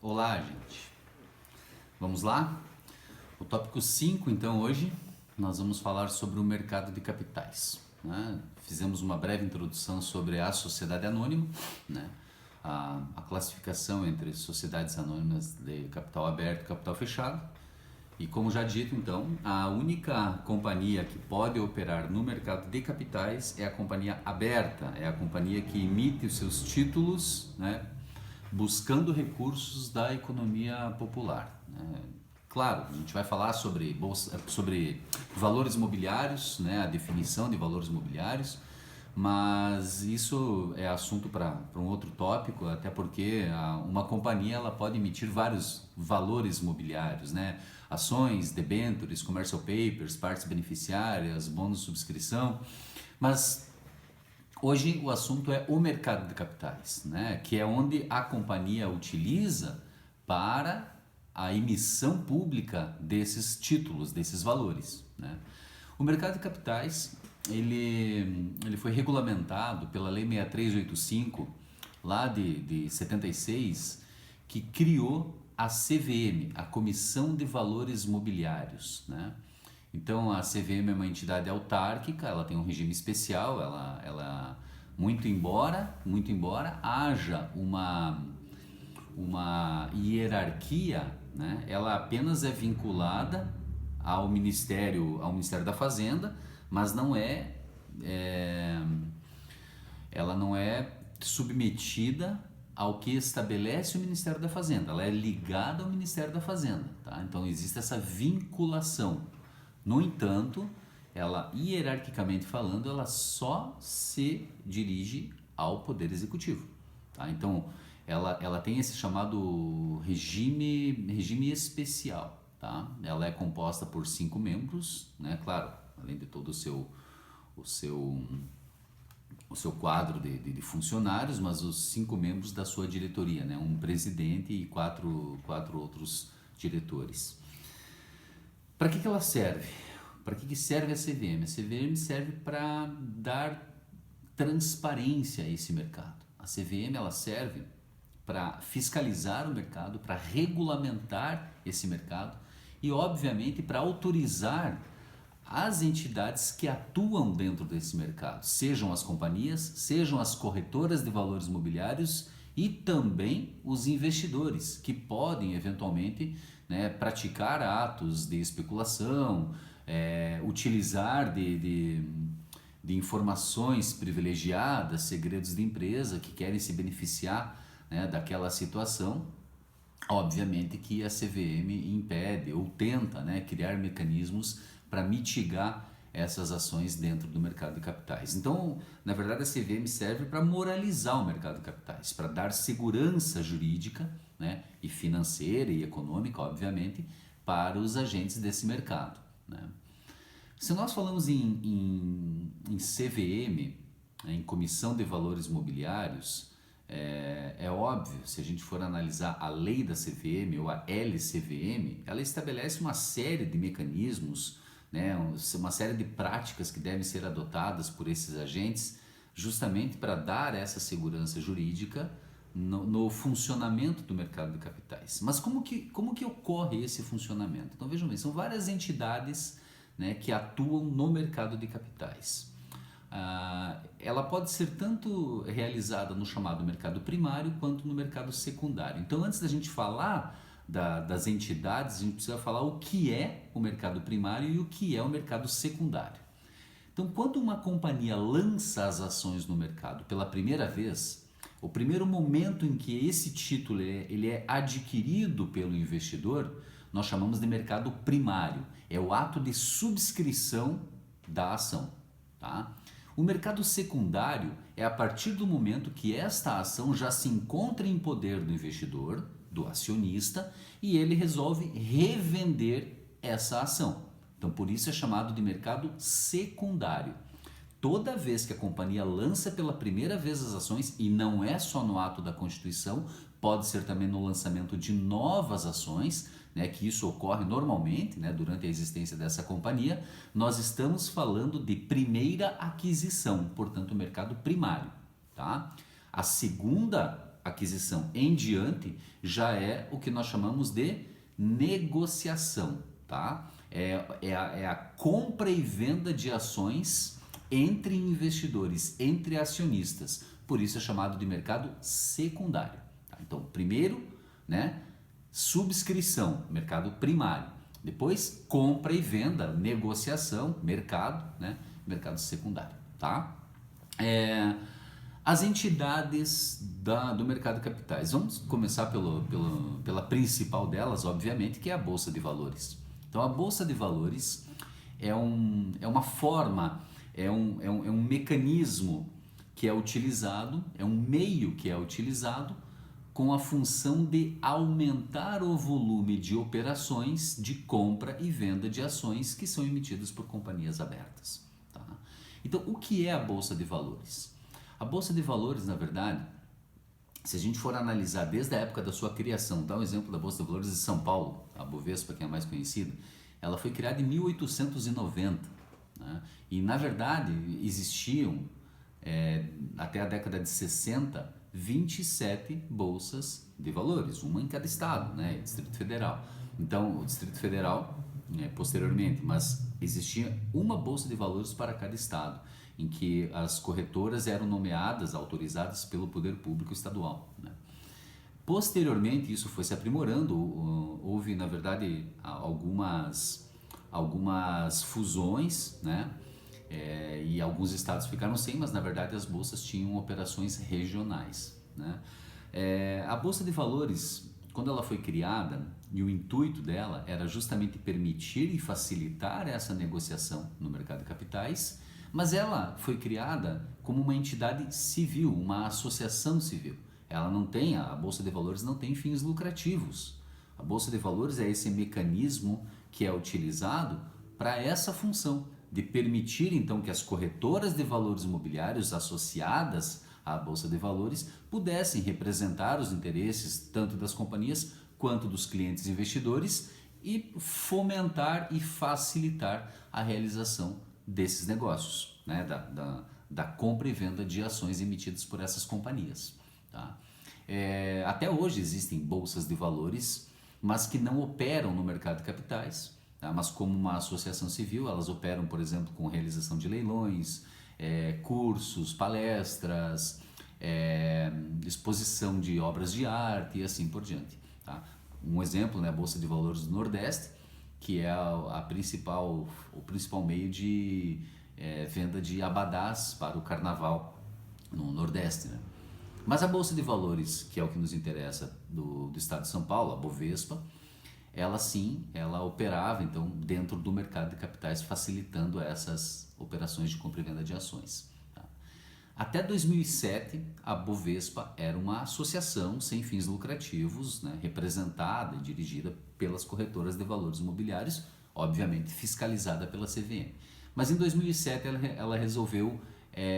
Olá, gente. Vamos lá? O tópico 5, então, hoje, nós vamos falar sobre o mercado de capitais, né? Fizemos uma breve introdução sobre a sociedade anônima, né? A classificação entre sociedades anônimas de capital aberto e capital fechado. E como já dito, então, a única companhia que pode operar no mercado de capitais é a companhia aberta, é a companhia que emite os seus títulos, né, buscando recursos da economia popular, né? Claro, a gente vai falar sobre valores imobiliários, né, a definição de valores imobiliários, mas isso é assunto para um outro tópico, até porque uma companhia ela pode emitir vários valores imobiliários, né? Ações, debêntures, commercial papers, partes beneficiárias, bônus de subscrição, mas hoje o assunto é o mercado de capitais, né? Que é onde a companhia utiliza para a emissão pública desses títulos, desses valores, né? O mercado de capitais ele foi regulamentado pela Lei 6385 lá de 76, que criou a CVM, a Comissão de Valores Mobiliários, né? Então a CVM é uma entidade autárquica, ela tem um regime especial, ela muito embora haja uma hierarquia, né? Ela apenas é vinculada ao Ministério da Fazenda, mas ela não é submetida ao que estabelece o Ministério da Fazenda, ela é ligada ao Ministério da Fazenda, tá? Então existe essa vinculação. No entanto, ela hierarquicamente falando, ela só se dirige ao Poder Executivo, tá? Então ela tem esse chamado regime especial, tá? Ela é composta por 5 membros, né? Claro, além de todo o seu quadro de funcionários, mas os 5 membros da sua diretoria, né? Um presidente e quatro outros diretores. Para que ela serve? Para que serve a CVM? A CVM serve para dar transparência a esse mercado. A CVM ela serve para fiscalizar o mercado, para regulamentar esse mercado e, obviamente, para autorizar as entidades que atuam dentro desse mercado, sejam as companhias, sejam as corretoras de valores imobiliários e também os investidores que podem eventualmente, né, praticar atos de especulação, utilizar de informações privilegiadas, segredos de empresa que querem se beneficiar, né, daquela situação. Obviamente que a CVM impede ou tenta, né, criar mecanismos para mitigar essas ações dentro do mercado de capitais. Então, na verdade, a CVM serve para moralizar o mercado de capitais, para dar segurança jurídica, né, e financeira e econômica, obviamente, para os agentes desse mercado, né? Se nós falamos em CVM, em Comissão de Valores Imobiliários, é óbvio, se a gente for analisar a lei da CVM ou a LCVM, ela estabelece uma série de mecanismos, né, uma série de práticas que devem ser adotadas por esses agentes justamente para dar essa segurança jurídica no funcionamento do mercado de capitais. Mas como que ocorre esse funcionamento? Então vejam bem, são várias entidades, né, que atuam no mercado de capitais. Ela pode ser tanto realizada no chamado mercado primário quanto no mercado secundário. Então, antes da gente falar das entidades, a gente precisa falar o que é o mercado primário e o que é o mercado secundário. Então, quando uma companhia lança as ações no mercado pela primeira vez, o primeiro momento em que esse título ele é adquirido pelo investidor, nós chamamos de mercado primário. É o ato de subscrição da ação, tá? O mercado secundário é a partir do momento que esta ação já se encontra em poder do investidor, do acionista, e ele resolve revender essa ação. Então, por isso é chamado de mercado secundário. Toda vez que a companhia lança pela primeira vez as ações, e não é só no ato da constituição, pode ser também no lançamento de novas ações, né, que isso ocorre normalmente, né, durante a existência dessa companhia, nós estamos falando de primeira aquisição, portanto, mercado primário, tá? A segunda aquisição em diante já é o que nós chamamos de negociação, tá? É a compra e venda de ações entre investidores, entre acionistas. Por isso é chamado de mercado secundário. Tá? Então, primeiro, né, subscrição, mercado primário. Depois, compra e venda, negociação, mercado, né, mercado secundário. Tá? As entidades do mercado de capitais. Vamos começar pela principal delas, obviamente, que é a Bolsa de Valores. Então, a Bolsa de Valores é uma forma, é um mecanismo que é utilizado, é um meio que é utilizado com a função de aumentar o volume de operações de compra e venda de ações que são emitidas por companhias abertas. Tá? Então, o que é a Bolsa de Valores? A Bolsa de Valores, na verdade, se a gente for analisar desde a época da sua criação, dá um exemplo da Bolsa de Valores de São Paulo, a Bovespa, que é a mais conhecida, ela foi criada em 1890, né? E, na verdade, existiam, até a década de 60, 27 bolsas de valores, uma em cada estado, né? Distrito Federal. Então, o Distrito Federal, posteriormente, mas existia uma bolsa de valores para cada estado, em que as corretoras eram nomeadas, autorizadas pelo poder público estadual, né? Posteriormente, isso foi se aprimorando, houve, na verdade, algumas fusões, né? E alguns estados ficaram sem, mas na verdade as bolsas tinham operações regionais, né? A Bolsa de Valores, quando ela foi criada, e o intuito dela era justamente permitir e facilitar essa negociação no mercado de capitais, mas ela foi criada como uma entidade civil, uma associação civil. Ela não tem, a Bolsa de Valores não tem fins lucrativos. A Bolsa de Valores é esse mecanismo que é utilizado para essa função, de permitir então que as corretoras de valores imobiliários associadas à Bolsa de Valores pudessem representar os interesses tanto das companhias quanto dos clientes investidores e fomentar e facilitar a realização desses negócios, né? da compra e venda de ações emitidas por essas companhias. Tá? Até hoje existem bolsas de valores, mas que não operam no mercado de capitais. Tá? Mas como uma associação civil, elas operam, por exemplo, com realização de leilões, cursos, palestras, exposição de obras de arte e assim por diante. Tá? Um exemplo, né, a Bolsa de Valores do Nordeste, que é o principal meio de venda de abadás para o carnaval no Nordeste. Né? Mas a Bolsa de Valores, que é o que nos interessa do estado de São Paulo, a Bovespa, ela operava então dentro do mercado de capitais, facilitando essas operações de compra e venda de ações. Tá? Até 2007, a Bovespa era uma associação sem fins lucrativos, né, representada e dirigida pelas corretoras de valores imobiliários, obviamente fiscalizada pela CVM. Mas em 2007 ela resolveu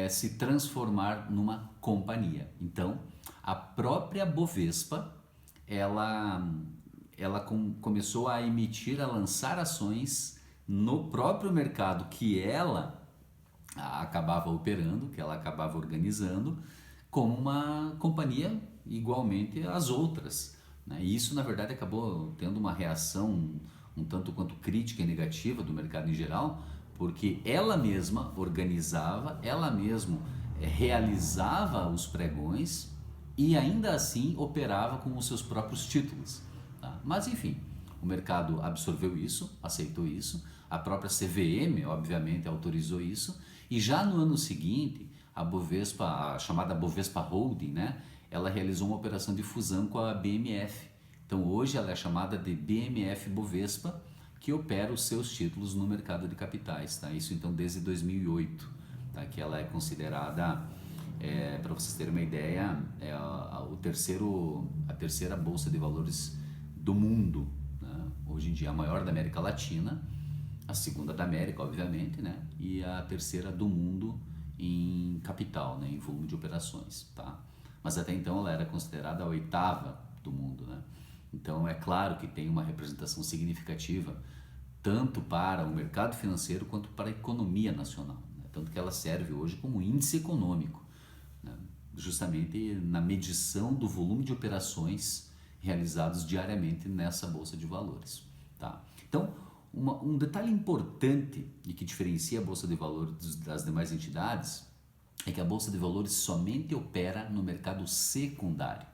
se transformar numa companhia. Então, a própria Bovespa, ela começou a emitir, a lançar ações no próprio mercado que ela acabava operando, que ela acabava organizando, como uma companhia igualmente às outras. Né? E isso, na verdade, acabou tendo uma reação um tanto quanto crítica e negativa do mercado em geral, porque ela mesma organizava, ela mesma realizava os pregões e ainda assim operava com os seus próprios títulos. Tá? Mas enfim, o mercado absorveu isso, aceitou isso, a própria CVM obviamente autorizou isso, e já no ano seguinte a Bovespa, a chamada Bovespa Holding, né, ela realizou uma operação de fusão com a BMF. Então hoje ela é chamada de BMF Bovespa, que opera os seus títulos no mercado de capitais. Tá? Isso então desde 2008, tá? Que ela é considerada, para vocês terem uma ideia, a terceira bolsa de valores do mundo, né? Hoje em dia a maior da América Latina, a segunda da América, obviamente, né? E a terceira do mundo em capital, né? Em volume de operações. Tá? Mas até então ela era considerada a oitava do mundo. Né? Então é claro que tem uma representação significativa tanto para o mercado financeiro quanto para a economia nacional. Né? Tanto que ela serve hoje como índice econômico, né, justamente na medição do volume de operações realizados diariamente nessa bolsa de valores, tá? Então, um detalhe importante e que diferencia a bolsa de valores das demais entidades é que a bolsa de valores somente opera no mercado secundário.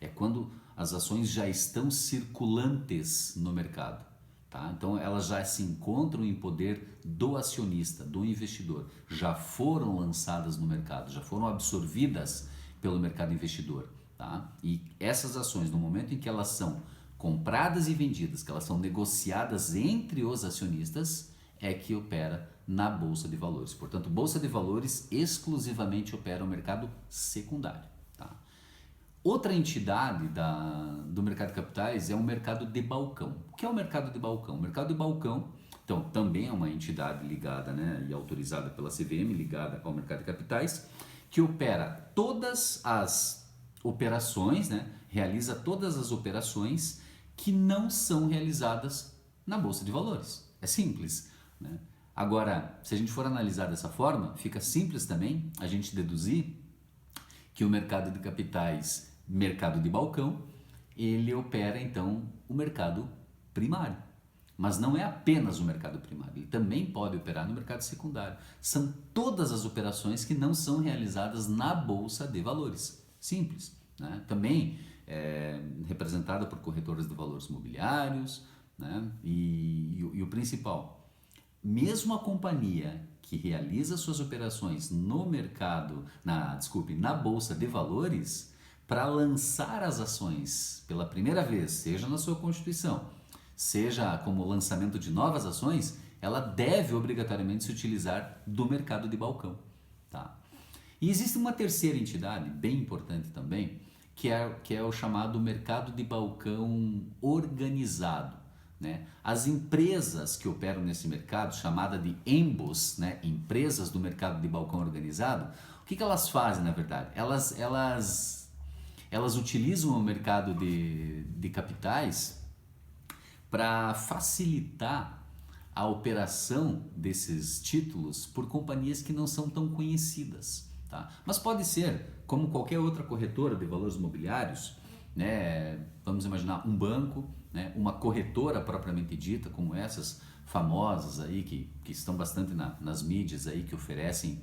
É quando as ações já estão circulantes no mercado, tá? Então elas já se encontram em poder do acionista, do investidor, já foram lançadas no mercado, já foram absorvidas pelo mercado investidor, tá? E essas ações, no momento em que elas são compradas e vendidas, que elas são negociadas entre os acionistas, é que opera na bolsa de valores. Portanto, bolsa de valores exclusivamente opera o mercado secundário, tá? Outra entidade do mercado de capitais é o mercado de balcão. O que é o mercado de balcão? O mercado de balcão, então, também é uma entidade ligada, né, e autorizada pela CVM, ligada ao mercado de capitais, que opera todas as operações, né, realiza todas as operações que não são realizadas na bolsa de valores. É simples, né? Agora, se a gente for analisar dessa forma, fica simples também a gente deduzir que o mercado de capitais, mercado de balcão, ele opera então o mercado primário. Mas não é apenas o mercado primário, ele também pode operar no mercado secundário. São todas as operações que não são realizadas na bolsa de valores. Simples, né? Também representada por corretoras de valores imobiliários, né? E o principal, mesmo a companhia que realiza suas operações no mercado, na bolsa de valores, para lançar as ações pela primeira vez, seja na sua constituição, seja como lançamento de novas ações, ela deve obrigatoriamente se utilizar do mercado de balcão, tá? E existe uma terceira entidade bem importante também, que é o chamado mercado de balcão organizado, né? As empresas que operam nesse mercado, chamada de EMBOs, né? Empresas do mercado de balcão organizado, o que elas fazem na verdade? Elas utilizam o mercado de capitais para facilitar a operação desses títulos por companhias que não são tão conhecidas, tá? Mas pode ser, como qualquer outra corretora de valores imobiliários, né? Vamos imaginar um banco, né? Uma corretora propriamente dita, como essas famosas aí que estão bastante nas mídias aí, que oferecem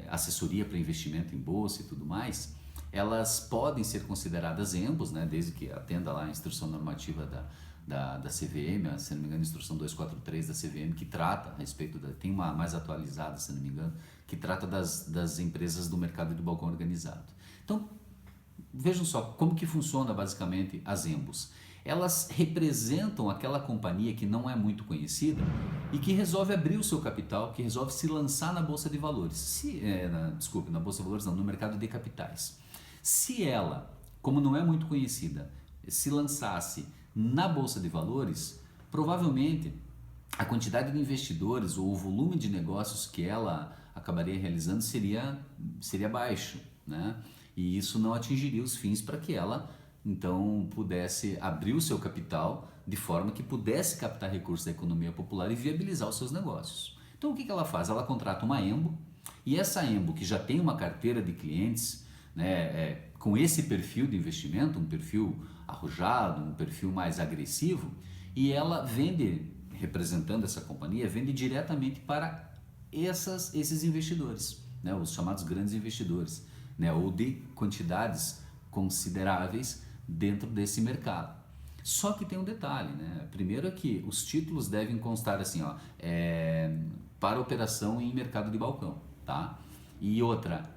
assessoria para investimento em bolsa e tudo mais. Elas podem ser consideradas EMBOs, né, desde que atenda lá a instrução normativa da CVM, se não me engano, a instrução 243 da CVM, que trata a respeito tem uma mais atualizada, se não me engano, que trata das empresas do mercado de balcão organizado. Então, vejam só como que funciona basicamente as EMBOs. Elas representam aquela companhia que não é muito conhecida e que resolve abrir o seu capital, que resolve se lançar na bolsa de valores. Na bolsa de valores não, no mercado de capitais. Se ela, como não é muito conhecida, se lançasse na bolsa de valores, provavelmente a quantidade de investidores ou o volume de negócios que ela acabaria realizando seria baixo, né? E isso não atingiria os fins para que ela então pudesse abrir o seu capital de forma que pudesse captar recursos da economia popular e viabilizar os seus negócios. Então o que ela faz? Ela contrata uma EMBO, e essa EMBO, que já tem uma carteira de clientes, né, com esse perfil de investimento, um perfil arrojado, um perfil mais agressivo, e ela vende, representando essa companhia, vende diretamente para esses investidores, né, os chamados grandes investidores, né, ou de quantidades consideráveis dentro desse mercado. Só que tem um detalhe, né? Primeiro é que os títulos devem constar assim, ó, para operação em mercado de balcão, tá? E outra,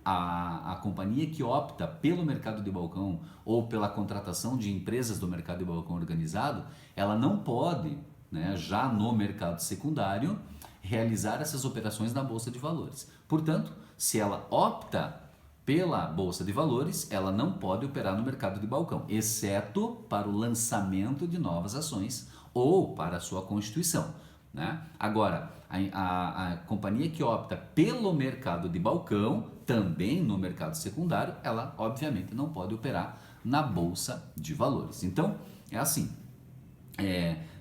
a companhia que opta pelo mercado de balcão ou pela contratação de empresas do mercado de balcão organizado, ela não pode, né, já no mercado secundário, realizar essas operações na bolsa de valores. Portanto, se ela opta pela bolsa de valores, ela não pode operar no mercado de balcão, exceto para o lançamento de novas ações ou para a sua constituição, né? Agora, a companhia que opta pelo mercado de balcão, também no mercado secundário, ela obviamente não pode operar na bolsa de valores. Então, é assim,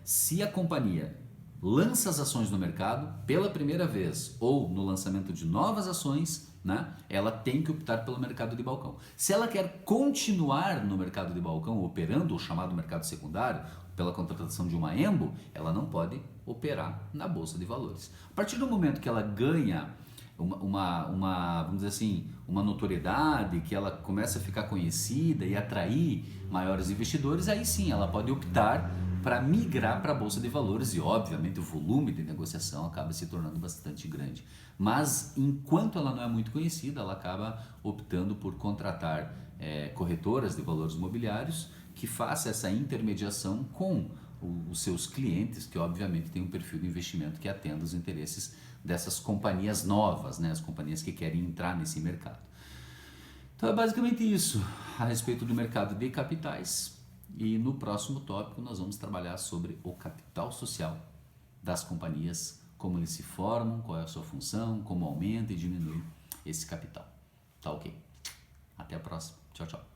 se a companhia lança as ações no mercado pela primeira vez ou no lançamento de novas ações, né, ela tem que optar pelo mercado de balcão. Se ela quer continuar no mercado de balcão, operando o chamado mercado secundário, pela contratação de uma EMBO, ela não pode operar na Bolsa de Valores. A partir do momento que ela ganha vamos dizer assim, uma notoriedade, que ela começa a ficar conhecida e atrair maiores investidores, aí sim ela pode optar para migrar para a Bolsa de Valores e obviamente o volume de negociação acaba se tornando bastante grande. Mas enquanto ela não é muito conhecida, ela acaba optando por contratar corretoras de valores imobiliários que faça essa intermediação com os seus clientes, que obviamente tem um perfil de investimento que atenda os interesses dessas companhias novas, né? As companhias que querem entrar nesse mercado. Então é basicamente isso a respeito do mercado de capitais, e no próximo tópico nós vamos trabalhar sobre o capital social das companhias, como eles se formam, qual é a sua função, como aumenta e diminui esse capital. Tá ok? Até a próxima. Tchau, tchau.